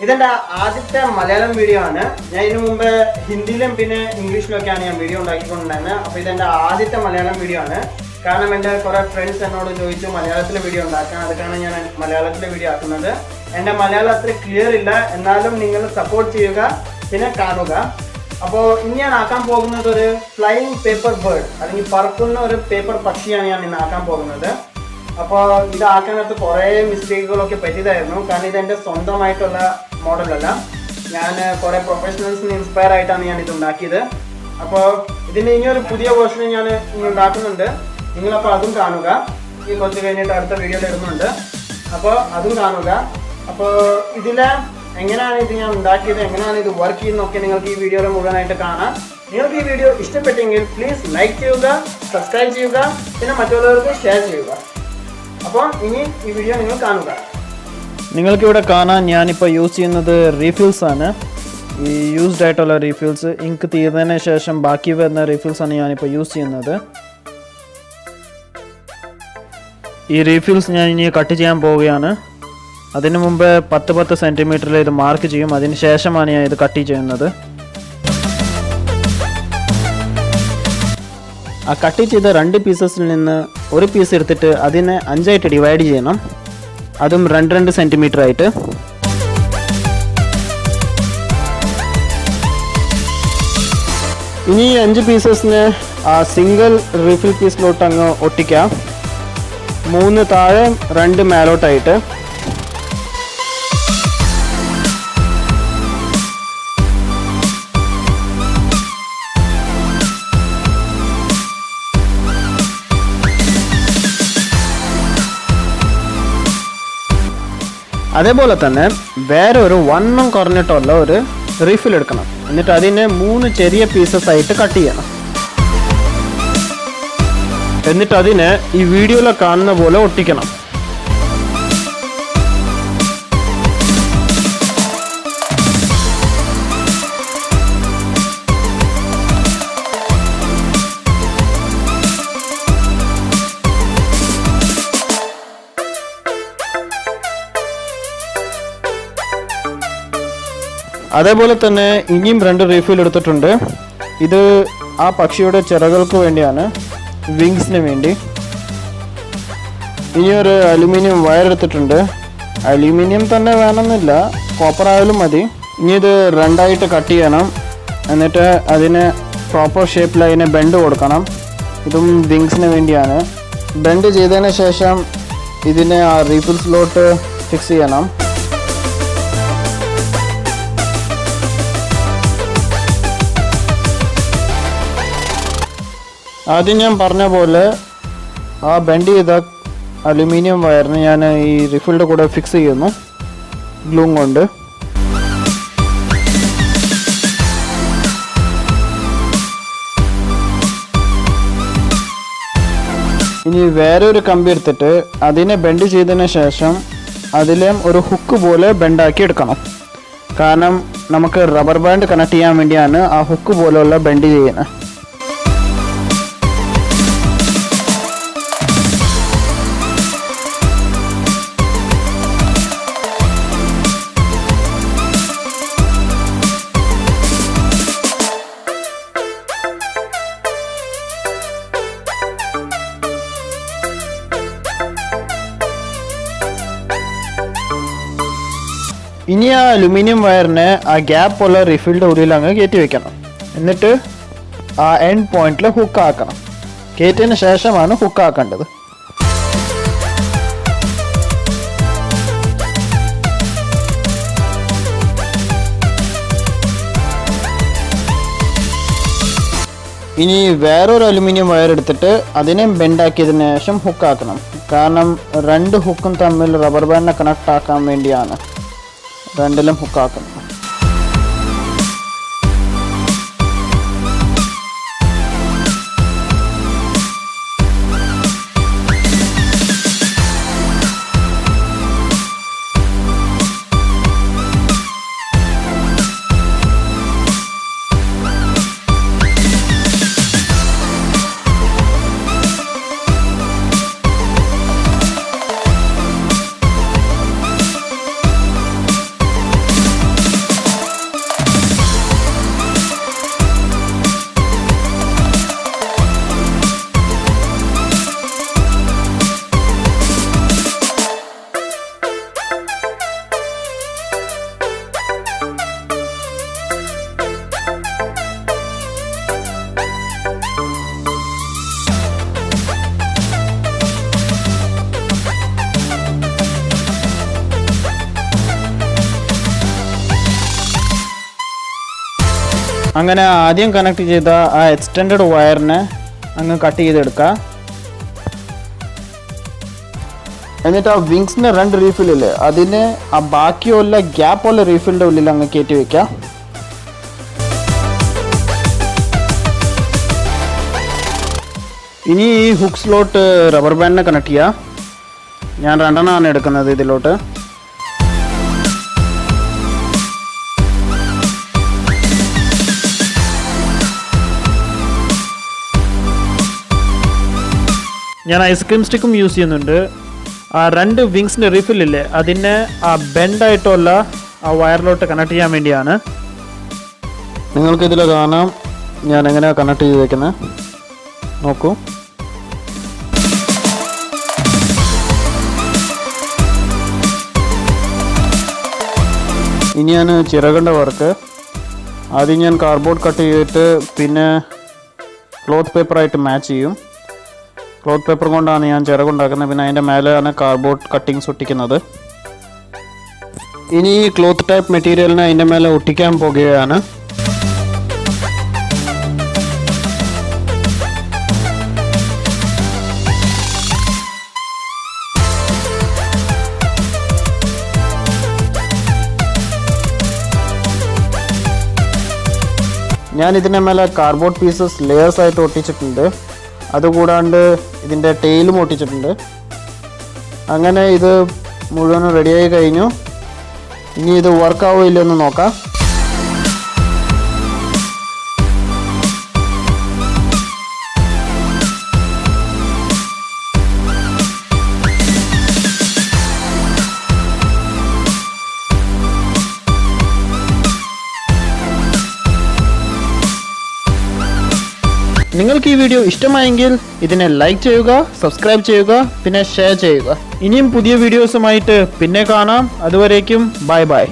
ഇതെന്റെ ആദ്യത്തെ മലയാളം വീഡിയോ ആണ്. ഞാൻ ഇതിനു മുമ്പ് ഹിന്ദിയിലും പിന്നെ ഇംഗ്ലീഷിലൊക്കെയാണ് ഞാൻ വീഡിയോ ഉണ്ടാക്കിക്കൊണ്ടിരുന്നത്. അപ്പോൾ ഇതെന്റെ ആദ്യത്തെ മലയാളം വീഡിയോ ആണ്. കാരണം എൻ്റെ കുറേ ഫ്രണ്ട്സ് എന്നോട് ചോദിച്ചു മലയാളത്തിലെ വീഡിയോ ഉണ്ടാക്കാൻ. അതൊക്കെയാണ് ഞാൻ മലയാളത്തിലെ വീഡിയോ ആക്കുന്നത്. എൻ്റെ മലയാളം അത്ര ക്ലിയർ ഇല്ല, എന്നാലും നിങ്ങൾ സപ്പോർട്ട് ചെയ്യുക, പിന്നെ കാണുക. അപ്പോൾ ഇനി ഞാൻ ആക്കാൻ പോകുന്നത് ഒരു ഫ്ലൈയിങ് പേപ്പർ ബേർഡ്, അല്ലെങ്കിൽ പറക്കുന്ന ഒരു പേപ്പർ പക്ഷിയാണ് ഞാൻ ഇന്ന് ആക്കാൻ പോകുന്നത്. അപ്പോൾ ഇതാക്കാനകത്ത് കുറേ മിസ്റ്റേക്കുകളൊക്കെ പറ്റിയതായിരുന്നു. കാരണം ഇതെൻ്റെ സ്വന്തമായിട്ടുള്ള മോഡലല്ല, ഞാൻ കുറേ പ്രൊഫഷണൽസിന് ഇൻസ്പയർ ആയിട്ടാണ് ഞാൻ ഇത് ഉണ്ടാക്കിയത്. അപ്പോൾ ഇതിൻ്റെ ഇനിയൊരു പുതിയ വേർഷൻ ഞാൻ ഇനി ഉണ്ടാക്കുന്നുണ്ട്. നിങ്ങളപ്പോൾ അതും കാണുക. ഈ കുറച്ച് കഴിഞ്ഞിട്ട് അടുത്ത വീഡിയോയിൽ ഇടുന്നുണ്ട്, അപ്പോൾ അതും കാണുക. അപ്പോൾ ഇതിൽ എങ്ങനെയാണ് ഇത് ഞാൻ ഉണ്ടാക്കിയത്, എങ്ങനെയാണ് ഇത് വർക്ക് ചെയ്യുന്നതൊക്കെ നിങ്ങൾക്ക് ഈ വീഡിയോയിൽ മുഴുവനായിട്ട് കാണാം. നിങ്ങൾക്ക് ഈ വീഡിയോ ഇഷ്ടപ്പെട്ടെങ്കിൽ പ്ലീസ് ലൈക്ക് ചെയ്യുക, സബ്സ്ക്രൈബ് ചെയ്യുക, പിന്നെ മറ്റുള്ളവർക്ക് ഷെയർ ചെയ്യുക. അപ്പോൾ ഇനി ഈ വീഡിയോ നിങ്ങൾ കാണുക. നിങ്ങൾക്കിവിടെ കാണാൻ ഞാനിപ്പോൾ യൂസ് ചെയ്യുന്നത് റീഫിൽസ് ആണ്. ഈ യൂസ്ഡ് ആയിട്ടുള്ള റീഫിൽസ്, ഇങ്ക് തീർന്നതിന് ശേഷം ബാക്കി വരുന്ന റീഫിൽസാണ് ഞാനിപ്പോൾ യൂസ് ചെയ്യുന്നത്. ഈ റീഫിൽസ് ഞാൻ ഇനി കട്ട് ചെയ്യാൻ പോവുകയാണ്. അതിനു മുമ്പ് 10 സെൻറ്റിമീറ്ററിൽ ഇത് മാർക്ക് ചെയ്യും. അതിന് ശേഷമാണ് ഞാൻ ഇത് കട്ട് ചെയ്യുന്നത്. ആ കട്ട് ചെയ്ത 2 പീസസിൽ നിന്ന് ഒരു പീസ് എടുത്തിട്ട് അതിനെ 5 ആയിട്ട് ഡിവൈഡ് ചെയ്യണം. അതും 2 സെൻറ്റിമീറ്റർ ആയിട്ട്. ഇനി 5 പീസസിന് ആ സിംഗിൾ റീഫിൽ പീസിലോട്ട് അങ്ങ് ഒട്ടിക്കാം. 3 താഴെ 2 മേലോട്ടായിട്ട്. അതേപോലെ തന്നെ വേറെ ഒരു വണ്ണം കുറഞ്ഞിട്ടുള്ള ഒരു റീഫിൽ എടുക്കണം. എന്നിട്ട് അതിനെ 3 ചെറിയ പീസസ് ആയിട്ട് കട്ട് ചെയ്യണം. എന്നിട്ട് അതിനെ ഈ വീഡിയോയിൽ കാണുന്ന പോലെ ഒട്ടിക്കണം. അതേപോലെ തന്നെ ഇനിയും 2 റീഫിൽ എടുത്തിട്ടുണ്ട്. ഇത് ആ പക്ഷിയുടെ ചിറകൾക്ക് വേണ്ടിയാണ്, വിങ്സിന് വേണ്ടി. ഇനിയൊരു അലുമിനിയം വയർ എടുത്തിട്ടുണ്ട്. അലുമിനിയം തന്നെ വേണമെന്നില്ല, കോപ്പർ ആയാലും മതി. ഇനി ഇത് 2 ആയിട്ട് കട്ട് ചെയ്യണം. എന്നിട്ട് അതിന് പ്രോപ്പർ ഷേപ്പിൽ അതിനെ ബെൻഡ് കൊടുക്കണം. ഇതും വിങ്സിന് വേണ്ടിയാണ്. ബെൻഡ് ചെയ്തതിന് ശേഷം ഇതിനെ ആ റീഫിൽസിലോട്ട് ഫിക്സ് ചെയ്യണം. ആദ്യം ഞാൻ പറഞ്ഞ പോലെ ആ ബെൻഡ് ചെയ്ത അലുമിനിയം വയറിന് ഞാൻ ഈ റിഫിലിൻ്റെ കൂടെ ഫിക്സ് ചെയ്യുന്നു ഗ്ലൂ കൊണ്ട്. ഇനി വേറെ ഒരു കമ്പി എടുത്തിട്ട് അതിനെ ബെൻഡ് ചെയ്തതിന് ശേഷം അതിലേം ഒരു ഹുക്ക് പോലെ ബെൻഡാക്കി എടുക്കണം. കാരണം നമുക്ക് റബ്ബർ ബാൻഡ് കണക്ട് ചെയ്യാൻ വേണ്ടിയാണ് ആ ഹുക്ക് പോലെയുള്ള ബെൻഡ് ചെയ്യുന്നത്. ഇനി ആ അലുമിനിയം വയറിനെ ആ ഗ്യാപ്പ് ഉള്ള റിഫിലിൻ്റെ ഉള്ളിൽ അങ്ങ് കയറ്റി വെക്കണം. എന്നിട്ട് ആ എൻഡ് പോയിന്റിൽ ഹുക്ക് ആക്കണം. കയറ്റിയതിന് ശേഷമാണ് ഹുക്ക് ആക്കേണ്ടത്. ഇനി വേറൊരു അലുമിനിയം വയർ എടുത്തിട്ട് അതിനെ ബെൻഡാക്കിയതിന് ശേഷം ഹുക്ക് ആക്കണം. കാരണം 2 ഹുക്കും തമ്മിൽ റബ്ബർ ബാൻഡിനെ കണക്ട് ആക്കാൻ വേണ്ടിയാണ് 2ലും ഹുക്കാക്കണം. അങ്ങനെ ആദ്യം കണക്ട് ചെയ്ത ആ എക്സ്റ്റൻഡ് വയറിനെ അങ്ങ് കട്ട് ചെയ്തെടുക്കുക. എന്നിട്ട് ആ വിങ്സിൻ്റെ 2 റീഫില്ലേ അതിന് ആ ബാക്കിയുള്ള ഗ്യാപ്പുള്ള റീഫിലിൻ്റെ ഉള്ളിൽ അങ്ങ് കയറ്റി വയ്ക്കുക. ഇനി ഈ ഹുക്സിലോട്ട് റബ്ബർ ബാൻഡിനെ കണക്ട് ചെയ്യുക. ഞാൻ 2 എണ്ണമാണ് എടുക്കുന്നത് ഇതിലോട്ട്. ഞാൻ ഐസ്ക്രീം സ്റ്റിക്കും യൂസ് ചെയ്യുന്നുണ്ട്. ആ 2 വിങ്സിൻ്റെ റീഫില്ലേ അതിനെ ആ ബെൻഡായിട്ടുള്ള ആ വയറിലോട്ട് കണക്ട് ചെയ്യാൻ വേണ്ടിയാണ്. നിങ്ങൾക്കിതിൽ കാണാം ഞാൻ എങ്ങനെയാണ് കണക്ട് ചെയ്ത് വയ്ക്കുന്നത്. നോക്കൂ. ഇനിയാണ് ചിറകണ്ട വർക്ക്. ആദ്യം ഞാൻ കാർഡ്ബോർഡ് കട്ട് ചെയ്തിട്ട് പിന്നെ ക്ലോത്ത് പേപ്പറായിട്ട് മാച്ച് ചെയ്യും. ക്ലോത്ത് പേപ്പർ കൊണ്ടാണ് ഞാൻ ചിറകുണ്ടാക്കുന്നത്. പിന്നെ അതിൻ്റെ മേലെയാണ് കാർഡ്ബോർഡ് കട്ടിങ്സ് ഒട്ടിക്കുന്നത്. ഇനി ഈ ക്ലോത്ത് ടൈപ്പ് മെറ്റീരിയലിനെ അതിൻ്റെ മേലെ ഒട്ടിക്കാൻ പോകുകയാണ്. ഞാൻ ഇതിൻ്റെ മേലെ കാർഡ്ബോർഡ് പീസസ് ലെയേഴ്സ് ആയിട്ട് ഒട്ടിച്ചിട്ടുണ്ട്. അതുകൂടാണ്ട് ഇതിൻ്റെ ടെയിലും ഒട്ടിച്ചിട്ടുണ്ട്. അങ്ങനെ ഇത് മുഴുവനും റെഡിയായി കഴിഞ്ഞു. ഇനി ഇത് വർക്കാവോ ഇല്ലെന്ന് നോക്കാം. നിങ്ങൾക്ക് ഈ വീഡിയോ ഇഷ്ടമായെങ്കിൽ ഇതിനെ ലൈക്ക് ചെയ്യുക, സബ്സ്ക്രൈബ് ചെയ്യുക, പിന്നെ ഷെയർ ചെയ്യുക. ഇനിയും പുതിയ വീഡിയോസുമായിട്ട് പിന്നെ കാണാം. അതുവരേക്കും ബൈ ബൈ.